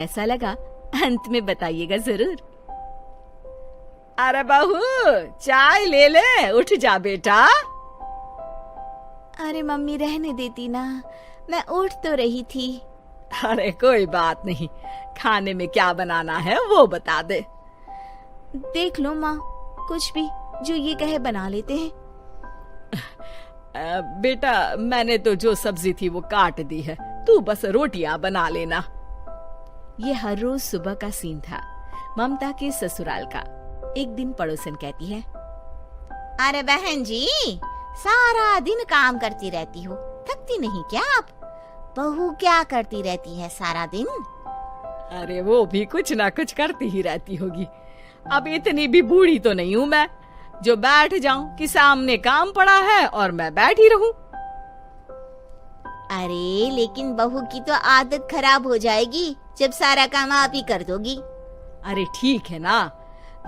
ऐसा लगा अंत में बताइएगा जरूर। अरे बहू, चाय ले ले, उठ जा बेटा। अरे मम्मी रहने देती ना, मैं उठ तो रही थी। अरे कोई बात नहीं, खाने में क्या बनाना है वो बता दे। देख लो माँ, कुछ भी जो ये कहे बना लेते हैं। बेटा मैंने तो जो सब्जी थी वो काट दी है, तू बस रोटियां बना लेना। ये हर रोज सुबह का सीन था ममता के ससुराल का। एक दिन पड़ोसन कहती है, अरे बहन जी, सारा दिन काम करती रहती हो, थकती नहीं क्या आप? बहू क्या करती रहती है सारा दिन? अरे वो भी कुछ ना कुछ करती ही रहती होगी। अब इतनी भी बूढ़ी तो नहीं हूँ मैं जो बैठ जाऊं कि सामने काम पड़ा है और मैं बैठी रहूं। अरे लेकिन बहू की तो आदत खराब हो जाएगी जब सारा काम आप ही कर दोगी। अरे ठीक है ना,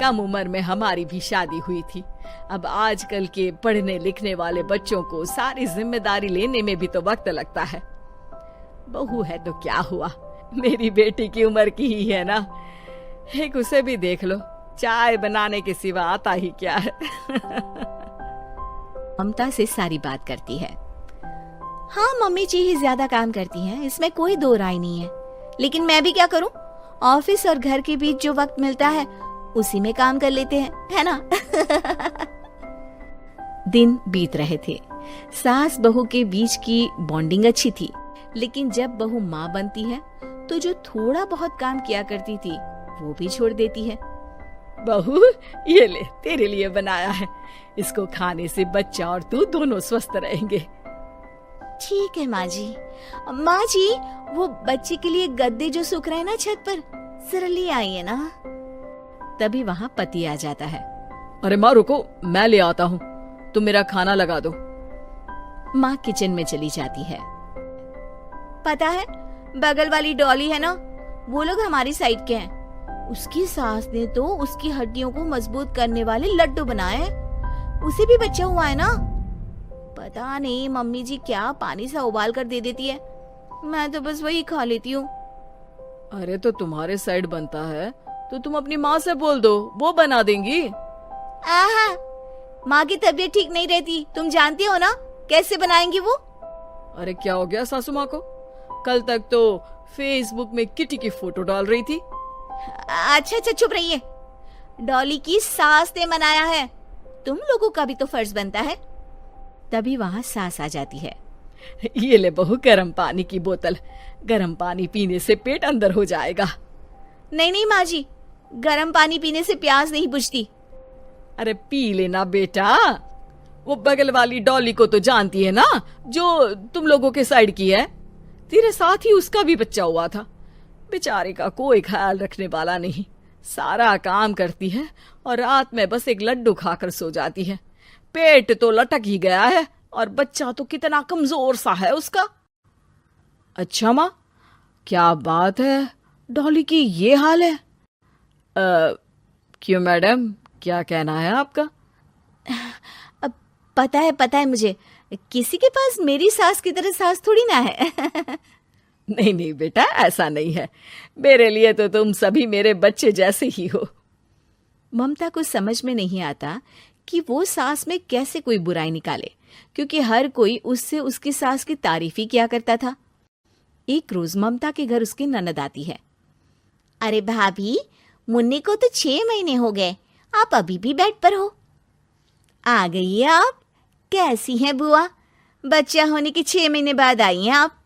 कम उम्र में हमारी भी शादी हुई थी। अब आजकल के पढ़ने लिखने वाले बच्चों को सारी जिम्मेदारी लेने में भी तो वक्त लगता है। बहू है तो क्या हुआ, मेरी बेटी की उम्र की ही है ना। एक उसे भी देख लो, चाय बनाने के सिवा आता ही क्या है। ममता से सारी बात करती है। हाँ मम्मी जी ही ज्यादा काम करती हैं, इसमें कोई दो राय नहीं है। लेकिन मैं भी क्या करूं, ऑफिस और घर के बीच जो वक्त मिलता है उसी में काम कर लेते हैं, है ना। दिन बीत रहे थे। सास बहू के बीच की बॉन्डिंग अच्छी थी, लेकिन जब बहू माँ बनती है तो जो थोड़ा बहुत काम किया करती थी वो भी छोड़ देती है। बहू ये ले, तेरे लिए बनाया है, इसको खाने से बच्चा और तू दोनों स्वस्थ रहेंगे। ठीक है माँ जी। माँ जी, वो बच्चे के लिए गद्दे जो सूख रहे हैं ना छत पर, जरा ले आइए ना। तभी वहाँ पति आ जाता है। अरे माँ रुको, मैं ले आता हूँ, तुम मेरा खाना लगा दो। माँ किचन में चली जाती है। पता है, बगल वाली डॉली है ना, वो लोग हमारी साइड के हैं। उसकी सास ने तो उसकी हड्डियों को मजबूत करने वाले लड्डू बनाए हैं। उसे भी बच्चा हुआ है ना। पता नहीं मम्मी जी क्या पानी सा उबाल कर दे देती है, मैं तो बस वही खा लेती हूँ। अरे तो तुम्हारे साइड बनता है तो तुम अपनी माँ से बोल दो, वो बना देंगी। आहा, माँ की तबीयत ठीक नहीं रहती, तुम जानती हो ना, कैसे बनाएंगी वो। अरे क्या हो गया सासू माँ को? कल तक तो फेसबुक में किटी की फोटो डाल रही थी। अच्छा अच्छा चुप रहिए। डॉली की सास ने मनाया है, तुम लोगों का भी तो फर्ज बनता है। तभी वहाँ सास आ जाती है। ये ले बहू, गर्म पानी की बोतल, गर्म पानी पीने से पेट अंदर हो जाएगा। नहीं नहीं माँ जी, गर्म पानी पीने से प्यास नहीं बुझती। अरे पी लेना बेटा। वो बगल वाली डॉली को तो जानती है ना, जो तुम लोगों के साइड की है। तेरे साथ ही उसका भी बच्चा हुआ था। बेचारे का कोई ख्याल रखने वाला नहीं, सारा काम करती है और रात में बस एक लड्डू खाकर सो जाती है। पेट तो लटक ही गया है और बच्चा तो कितना कमजोर सा है उसका। अच्छा माँ, क्या बात है, डॉली की ये हाल है? क्यों मैडम, क्या कहना है आपका? अब पता है मुझे, किसी के पास मेरी सास की तरह सास थोड़ी ना है। नहीं नहीं बेटा, ऐसा नहीं है, मेरे लिए तो तुम सभी मेरे बच्चे जैसे ही हो। ममता को समझ में नहीं आता कि वो सास में कैसे कोई बुराई निकाले, क्योंकि हर कोई उससे उसकी सास की तारीफ ही किया करता था। एक रोज ममता के घर उसकी ननद आती है। अरे भाभी, मुन्नी को तो 6 महीने हो गए, आप अभी भी बेड पर हो। आ गई है आप? कैसी हैं बुआ? बच्चा होने के 6 महीने बाद आई हैं आप?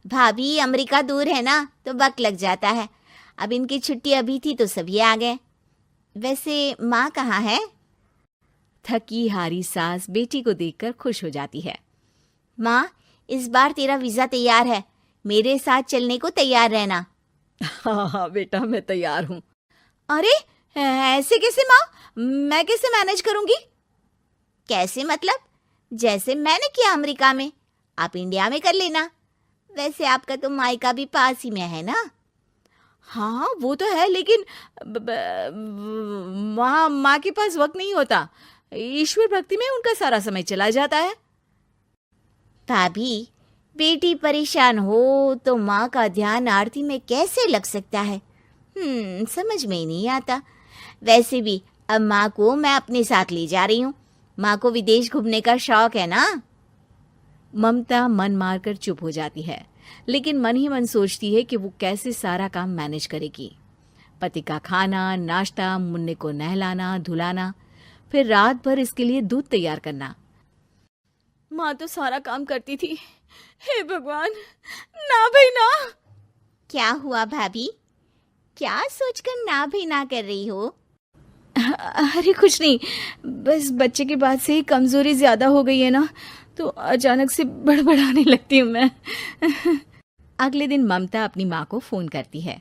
भाभी अमेरिका दूर है ना, तो वक्त लग जाता है। अब इनकी छुट्टी अभी थी तो सभी आ गए। वैसे माँ कहाँ है? थकी हारी सास बेटी को देखकर खुश हो जाती है। माँ, इस बार तेरा वीजा तैयार है, मेरे साथ चलने को तैयार रहना। हाँ हाँ बेटा, मैं तैयार हूँ। अरे ऐसे कैसे माँ, मैं कैसे मैनेज करूंगी? कैसे मतलब? जैसे मैंने किया अमेरिका में, आप इंडिया में कर लेना। वैसे आपका तो मायका भी पास ही में है ना। हाँ वो तो है, लेकिन वहाँ माँ के पास वक्त नहीं होता। ईश्वर भक्ति में उनका सारा समय चला जाता है। भाभी, बेटी परेशान हो तो माँ का ध्यान आरती में कैसे लग सकता है? समझ में ही नहीं आता। वैसे भी अब माँ को मैं अपने साथ ले जा रही हूँ। माँ को विदेश घूमने का शौक है ना। ममता मन मारकर चुप हो जाती है, लेकिन मन ही मन सोचती है कि वो कैसे सारा काम मैनेज करेगी। पति का खाना, नाश्ता, मुन्ने को नहलाना, धुलाना, फिर रात भर इसके लिए दूध तैयार करना। माँ तो सारा काम करती थी। हे भगवान, ना भाई ना। क्या हुआ भाभी? क्या सोचकर ना भी ना कर रही हो? अरे कुछ नहीं, बस बच्चे के बाद से ही कमजोरी ज्यादा हो गई है ना, तो अचानक से बड़बड़ाने लगती हूँ मैं। अगले दिन ममता अपनी माँ को फोन करती है।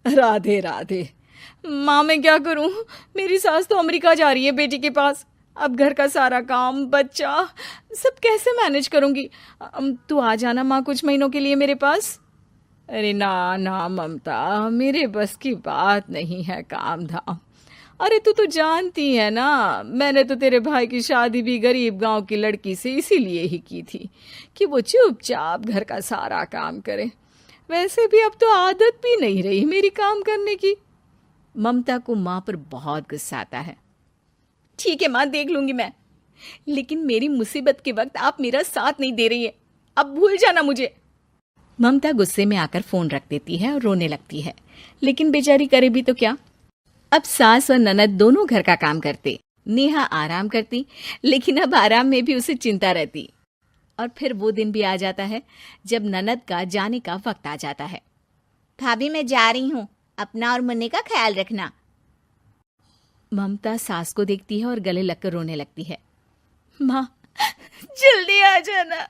राधे राधे। माँ मैं क्या करूँ, मेरी सास तो अमेरिका जा रही है बेटी के पास। अब घर का सारा काम, बच्चा, सब कैसे मैनेज करूँगी। तू आ जाना माँ कुछ महीनों के लिए मेरे पास। अरे ना ना ममता, मेरे बस की बात नहीं है काम धाम। अरे तू तो जानती है ना, मैंने तो तेरे भाई की शादी भी गरीब गांव की लड़की से इसीलिए ही की थी कि वो चुपचाप घर का सारा काम करे। वैसे भी अब तो आदत भी नहीं रही मेरी काम करने की। ममता को माँ पर बहुत गुस्सा आता है। ठीक है माँ, देख लूंगी मैं, लेकिन मेरी मुसीबत के वक्त आप मेरा साथ नहीं दे रही है। अब भूल जाना मुझे। ममता गुस्से में आकर फोन रख देती है और रोने लगती है, लेकिन बेचारी करे भी तो क्या। अब सास और ननद दोनों घर का काम करते, नेहा आराम करती, लेकिन अब आराम में भी उसे चिंता रहती। और फिर वो दिन भी आ जाता है जब ननद का जाने का वक्त आ जाता है। भाभी मैं जा रही हूँ, अपना और मुन्ने का ख्याल रखना। ममता सास को देखती है और गले लगकर रोने लगती है। माँ जल्दी आ जाना।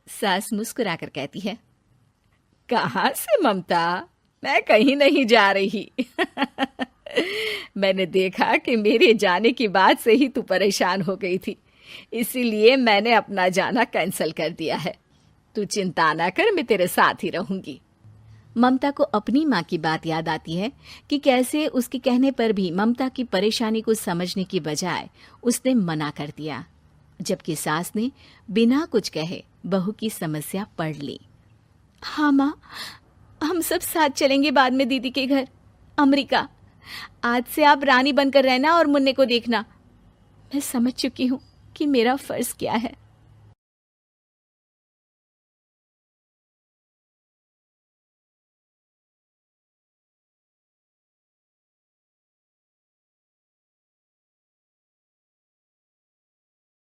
सास मुस्कुराकर कहती है, कहाँ से ममता, मैं कहीं नहीं जा रही। मैंने देखा कि मेरे जाने की बात से ही तू परेशान हो गई थी, इसीलिए मैंने अपना जाना कैंसिल कर दिया है। तू चिंता ना कर, मैं तेरे साथ ही रहूंगी। ममता को अपनी माँ की बात याद आती है कि कैसे उसके कहने पर भी ममता की परेशानी को समझने की बजाय उसने मना कर दिया, जबकि सास ने बिना कुछ कहे बहू की समस्या पढ़ ली। हाँ माँ, हम सब साथ चलेंगे बाद में दीदी के घर अमेरिका। आज से आप रानी बनकर रहना और मुन्ने को देखना। मैं समझ चुकी हूँ कि मेरा फर्ज क्या है।